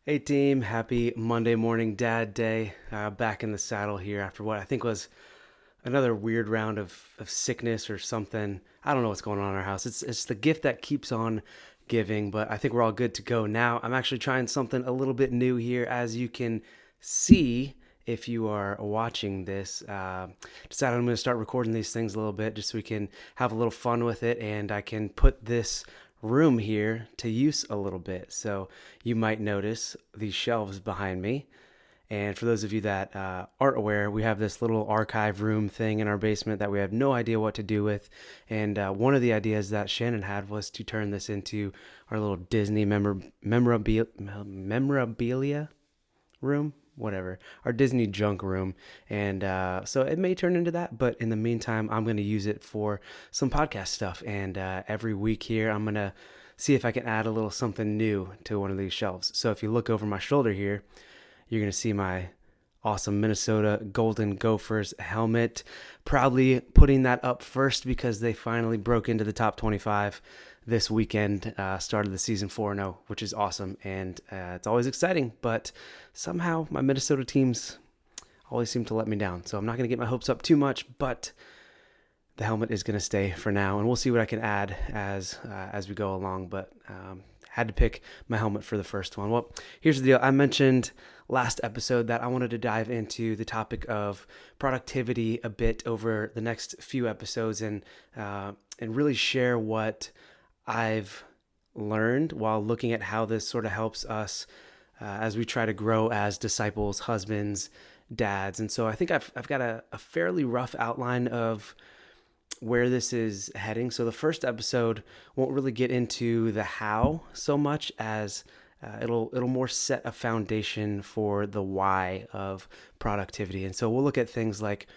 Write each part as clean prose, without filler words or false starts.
Hey team, happy Monday morning dad day. Back in the saddle here after what I think was another weird round of sickness or something. I don't know what's going on in our house. It's the gift that keeps on giving, but I think we're all good to go now. I'm actually trying something a little bit new here, as you can see if you are watching this. Decided I'm going to start recording these things a little bit just so we can have a little fun with it, and I can put this room here to use a little bit. So you might notice these shelves behind me. And for those of you that aren't aware, we have this little archive room thing in our basement that we have no idea what to do with. And one of the ideas that Shannon had was to turn this into our little Disney memorabilia room, whatever, our Disney junk room. And so it may turn into that, but in the meantime, I'm going to use it for some podcast stuff. And every week here, I'm going to see if I can add a little something new to one of these shelves. So if you look over my shoulder here, you're going to see my awesome Minnesota Golden Gophers helmet. Proudly putting that up first because they finally broke into the top 25 this weekend, started the season 4-0, which is awesome. And it's always exciting, but somehow my Minnesota teams always seem to let me down. So I'm not going to get my hopes up too much, but the helmet is going to stay for now, and we'll see what I can add as we go along. But had to pick my helmet for the first one. Well, here's the deal. I mentioned last episode that I wanted to dive into the topic of productivity a bit over the next few episodes, and really share what I've learned while looking at how this sort of helps us as we try to grow as disciples, husbands, dads. And so I think I've got a fairly rough outline of where this is heading. So the first episode won't really get into the how so much as it'll more set a foundation for the why of productivity. And so we'll look at things like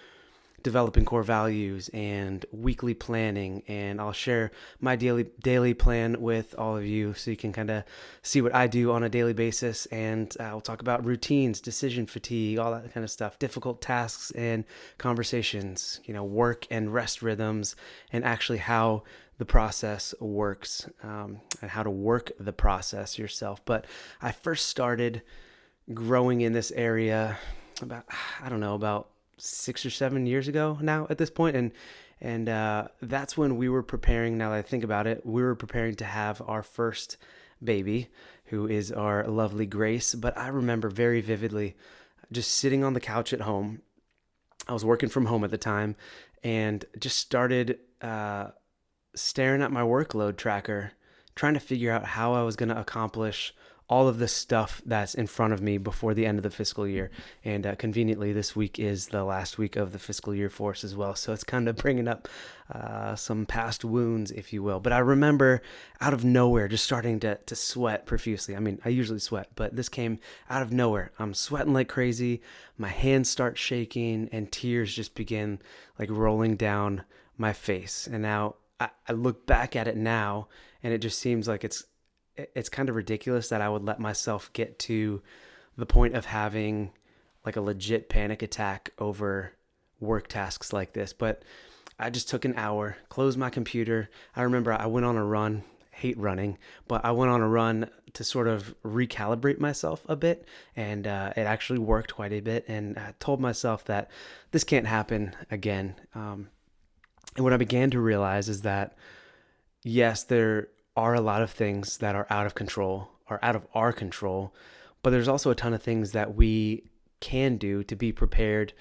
developing core values and weekly planning, and I'll share my daily plan with all of you so you can kind of see what I do on a daily basis. And we'll talk about routines, decision fatigue, all that kind of stuff, difficult tasks and conversations, work and rest rhythms, and actually how the process works, and how to work the process yourself. But I first started growing in this area about 6 or 7 years ago now at this point. And that's when we were preparing. Now that I think about it, we were preparing to have our first baby, who is our lovely Grace. But I remember very vividly just sitting on the couch at home. I was working from home at the time, and just started staring at my workload tracker, trying to figure out how I was going to accomplish all of the stuff that's in front of me before the end of the fiscal year. And conveniently, this week is the last week of the fiscal year for us as well. So it's kind of bringing up some past wounds, if you will. But I remember out of nowhere just starting to sweat profusely. I mean, I usually sweat, but this came out of nowhere. I'm sweating like crazy. My hands start shaking and tears just begin like rolling down my face. And now I look back at it now, and it just seems like it's kind of ridiculous that I would let myself get to the point of having like a legit panic attack over work tasks like this. But I just took an hour, closed my computer. I remember I went on a run, hate running, but I went on a run to sort of recalibrate myself a bit. And it actually worked quite a bit. And I told myself that this can't happen again. And what I began to realize is that, yes, there are a lot of things that are out of our control, but there's also a ton of things that we can do to be prepared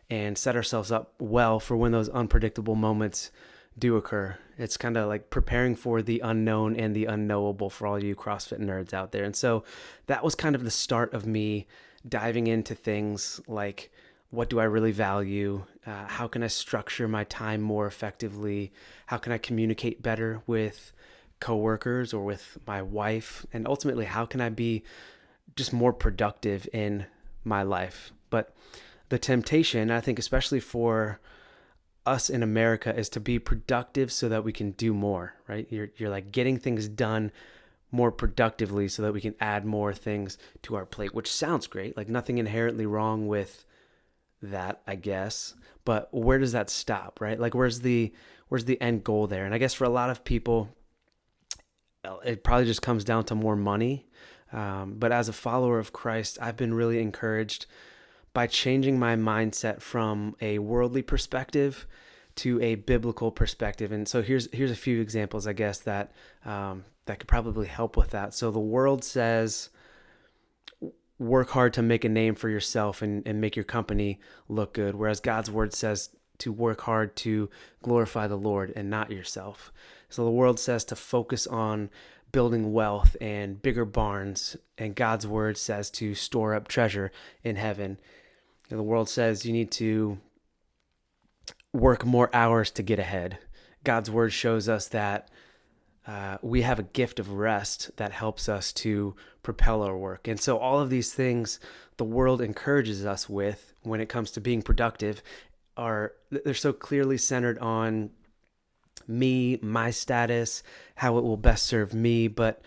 and set ourselves up well for when those unpredictable moments do occur. It's kind of like preparing for the unknown and the unknowable for all you CrossFit nerds out there. And so that was kind of the start of me diving into things like, what do I really value? How can I structure my time more effectively? How can I communicate better with coworkers or with my wife? And ultimately, how can I be just more productive in my life? But the temptation, I think, especially for us in America, is to be productive so that we can do more, right? You're like getting things done more productively so that we can add more things to our plate, which sounds great. Like nothing inherently wrong with that, I guess. But where does that stop, right? Like where's the end goal there? And I guess for a lot of people, it probably just comes down to more money, But as a follower of Christ, I've been really encouraged by changing my mindset from a worldly perspective to a biblical perspective. And so here's a few examples, I guess, that that could probably help with that. So the world says, work hard to make a name for yourself and make your company look good, whereas God's word says to work hard to glorify the Lord and not yourself. So the world says to focus on building wealth and bigger barns, and God's word says to store up treasure in heaven. And the world says you need to work more hours to get ahead. God's word shows us that we have a gift of rest that helps us to propel our work. And so all of these things the world encourages us with when it comes to being productive they're so clearly centered on me, my status, how it will best serve me. But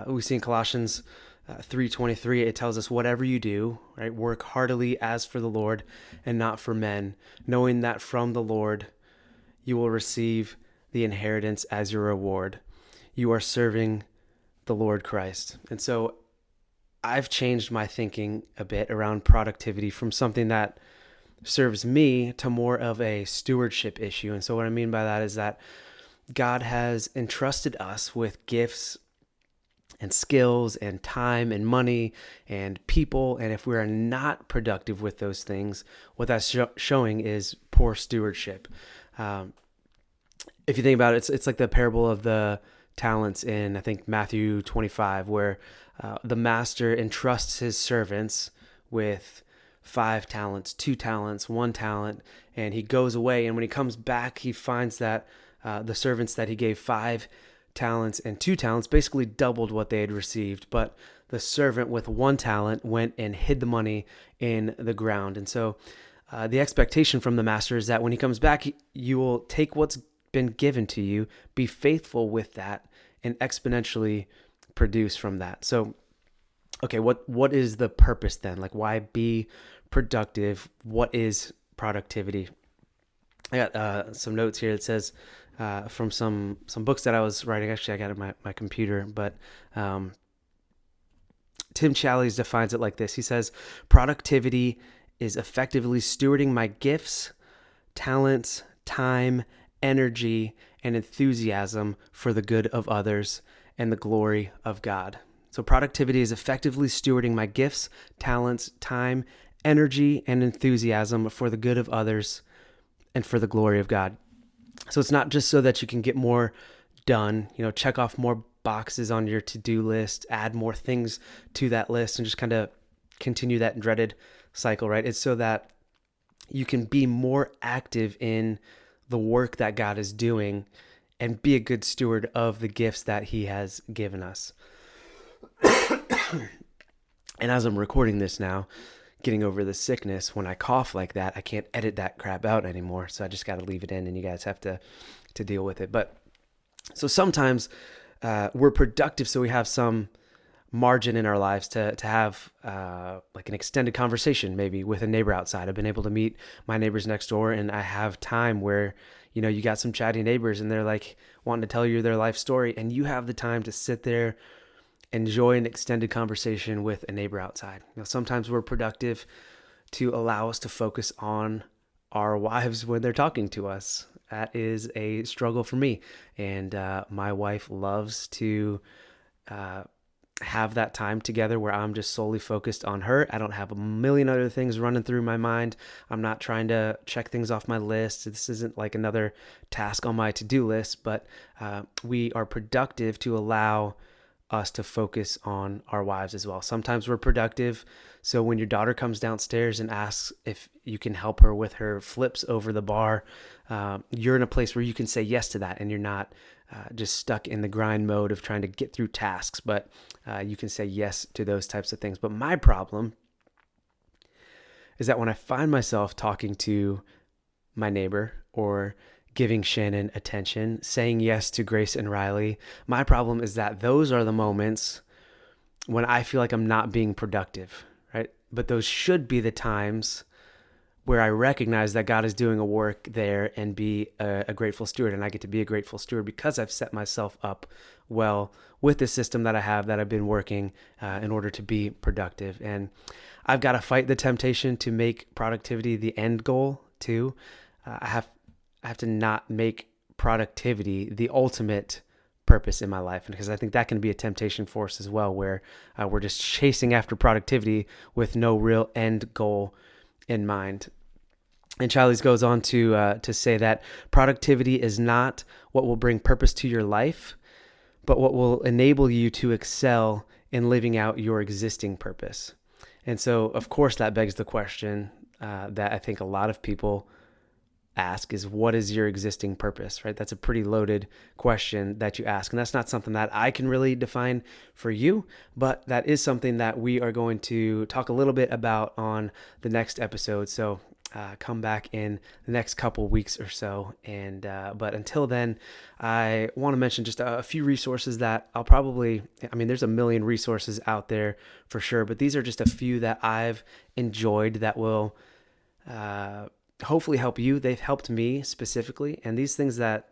we see in Colossians 3:23, it tells us, whatever you do, right, work heartily as for the Lord and not for men, knowing that from the Lord you will receive the inheritance as your reward. You are serving the Lord Christ. And so I've changed my thinking a bit around productivity from something that serves me to more of a stewardship issue. And so what I mean by that is that God has entrusted us with gifts and skills and time and money and people. And if we are not productive with those things, what that's showing is poor stewardship. If you think about it, it's like the parable of the talents in, I think, Matthew 25, where the master entrusts his servants with 5 talents, 2 talents, 1 talent, and he goes away. And when he comes back, he finds that the servants that he gave 5 talents and 2 talents basically doubled what they had received. But the servant with 1 talent went and hid the money in the ground. And so the expectation from the master is that when he comes back, you will take what's been given to you, be faithful with that, and exponentially produce from that. So, okay, what is the purpose then? Like, why be productive? What is productivity? I got some notes here that says from some books that I was writing. Actually, I got it on my computer, but Tim Challies defines it like this. He says, productivity is effectively stewarding my gifts, talents, time, energy, and enthusiasm for the good of others and the glory of God. So productivity is effectively stewarding my gifts, talents, time, energy, and enthusiasm for the good of others and for the glory of God. So it's not just so that you can get more done, check off more boxes on your to-do list, add more things to that list, and just kind of continue that dreaded cycle, right? It's so that you can be more active in the work that God is doing and be a good steward of the gifts that he has given us. And as I'm recording this now, getting over the sickness, when I cough like that, I can't edit that crap out anymore. So I just got to leave it in, and you guys have to deal with it. But so sometimes we're productive, so we have some margin in our lives to have like an extended conversation, maybe with a neighbor outside. I've been able to meet my neighbors next door, and I have time where, you got some chatty neighbors and they're like wanting to tell you their life story, and you have the time to sit there, enjoy an extended conversation with a neighbor outside. Sometimes we're productive to allow us to focus on our wives when they're talking to us. That is a struggle for me. And my wife loves to have that time together where I'm just solely focused on her. I don't have a million other things running through my mind. I'm not trying to check things off my list. This isn't like another task on my to-do list, but we are productive to allow us to focus on our wives as well. Sometimes we're productive. So when your daughter comes downstairs and asks if you can help her with her flips over the bar, you're in a place where you can say yes to that, and you're not just stuck in the grind mode of trying to get through tasks, but you can say yes to those types of things. But my problem is that when I find myself talking to my neighbor or giving Shannon attention, saying yes to Grace and Riley, my problem is that those are the moments when I feel like I'm not being productive, right? But those should be the times where I recognize that God is doing a work there and be a grateful steward. And I get to be a grateful steward because I've set myself up well with the system that I have, that I've been working in order to be productive. And I've got to fight the temptation to make productivity the end goal too. I have to not make productivity the ultimate purpose in my life, because I think that can be a temptation for us as well, where we're just chasing after productivity with no real end goal in mind. And Challies goes on to say that productivity is not what will bring purpose to your life, but what will enable you to excel in living out your existing purpose. And so, of course, that begs the question that I think a lot of people ask is, what is your existing purpose, right? That's a pretty loaded question that you ask. And that's not something that I can really define for you, but that is something that we are going to talk a little bit about on the next episode. So come back in the next couple weeks or so. And but until then, I want to mention just a few resources that there's a million resources out there for sure, but these are just a few that I've enjoyed that will hopefully help you. They've helped me specifically. And these things that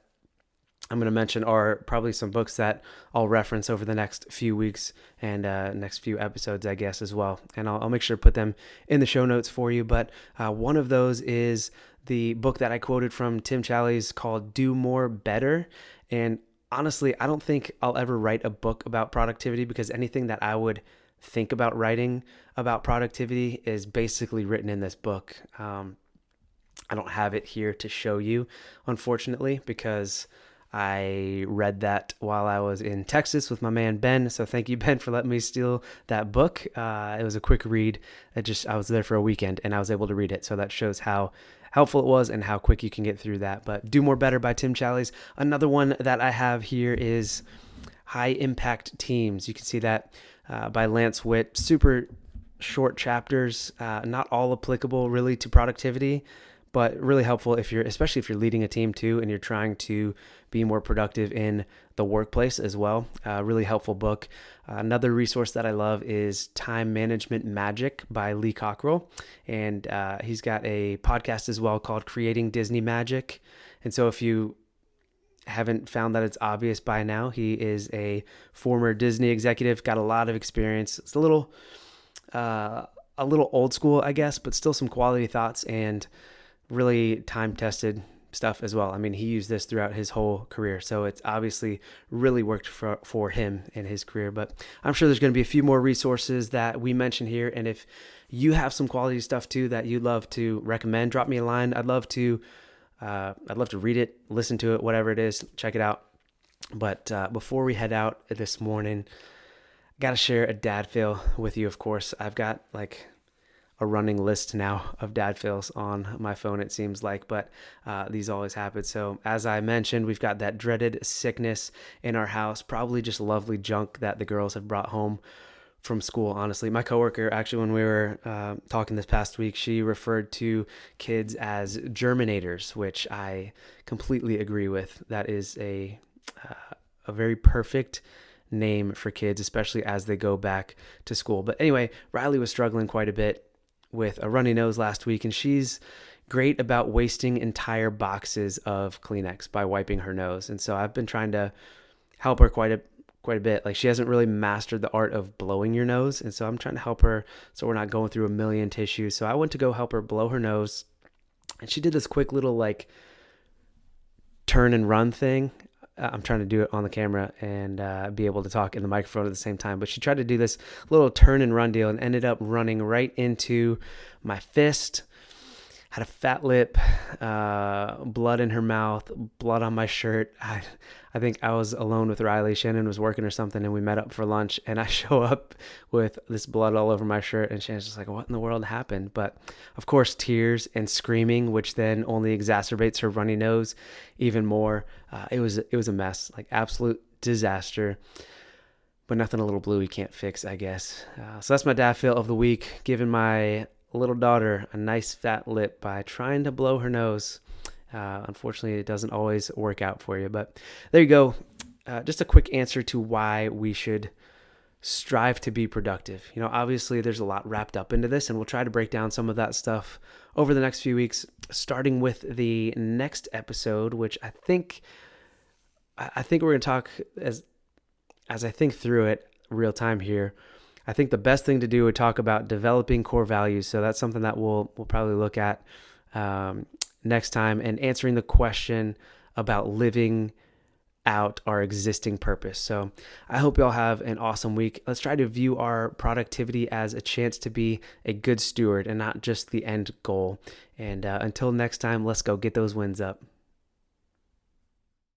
I'm going to mention are probably some books that I'll reference over the next few weeks and next few episodes, I guess, as well. And I'll make sure to put them in the show notes for you. But one of those is the book that I quoted from Tim Challies called Do More Better. And honestly, I don't think I'll ever write a book about productivity, because anything that I would think about writing about productivity is basically written in this book. I don't have it here to show you, unfortunately, because I read that while I was in Texas with my man Ben. So thank you, Ben, for letting me steal that book. It was a quick read. I was there for a weekend and I was able to read it. So that shows how helpful it was and how quick you can get through that. But Do More Better by Tim Challies. Another one that I have here is High Impact Teams. You can see that by Lance Witt. Super short chapters, not all applicable really to productivity, but really helpful especially if you're leading a team too, and you're trying to be more productive in the workplace as well. Really helpful book. Another resource that I love is Time Management Magic by Lee Cockrell. And he's got a podcast as well called Creating Disney Magic. And so if you haven't found that it's obvious by now, he is a former Disney executive, got a lot of experience. It's a little old school, I guess, but still some quality thoughts and really time-tested stuff as well. I mean, he used this throughout his whole career, so it's obviously really worked for him in his career. But I'm sure there's going to be a few more resources that we mention here, and if you have some quality stuff too that you'd love to recommend, drop me a line. I'd love to read it, listen to it, whatever it is, check it out. But before we head out this morning, I got to share a dad fail with you, of course. I've got like a running list now of dad fails on my phone, it seems like, but these always happen. So as I mentioned, we've got that dreaded sickness in our house, probably just lovely junk that the girls have brought home from school. Honestly, my coworker, actually, when we were talking this past week, she referred to kids as germinators, which I completely agree with. That is a very perfect name for kids, especially as they go back to school. But anyway, Riley was struggling quite a bit with a runny nose last week, and she's great about wasting entire boxes of Kleenex by wiping her nose. And so I've been trying to help her quite a bit. Like, she hasn't really mastered the art of blowing your nose, and so I'm trying to help her so we're not going through a million tissues. So I went to go help her blow her nose, and she did this quick little like turn and run thing. I'm trying to do it on the camera and be able to talk in the microphone at the same time. But she tried to do this little turn and run deal and ended up running right into my fist. Had a fat lip, blood in her mouth, blood on my shirt. I think I was alone with Riley. Shannon was working or something, and we met up for lunch. And I show up with this blood all over my shirt, and Shannon's just like, "What in the world happened?" But of course, tears and screaming, which then only exacerbates her runny nose even more. It was a mess, like absolute disaster. But nothing a little bluey can't fix, I guess. So that's my dad fail of the week, giving my little daughter a nice fat lip by trying to blow her nose. Unfortunately, it doesn't always work out for you, but there you go. Just a quick answer to why we should strive to be productive. Obviously there's a lot wrapped up into this, and we'll try to break down some of that stuff over the next few weeks, starting with the next episode, which I think we're going to talk as I think through it real time here. I think the best thing to do would talk about developing core values. So that's something that we'll probably look at next time, and answering the question about living out our existing purpose. So I hope y'all have an awesome week. Let's try to view our productivity as a chance to be a good steward and not just the end goal. And until next time, let's go get those wins up.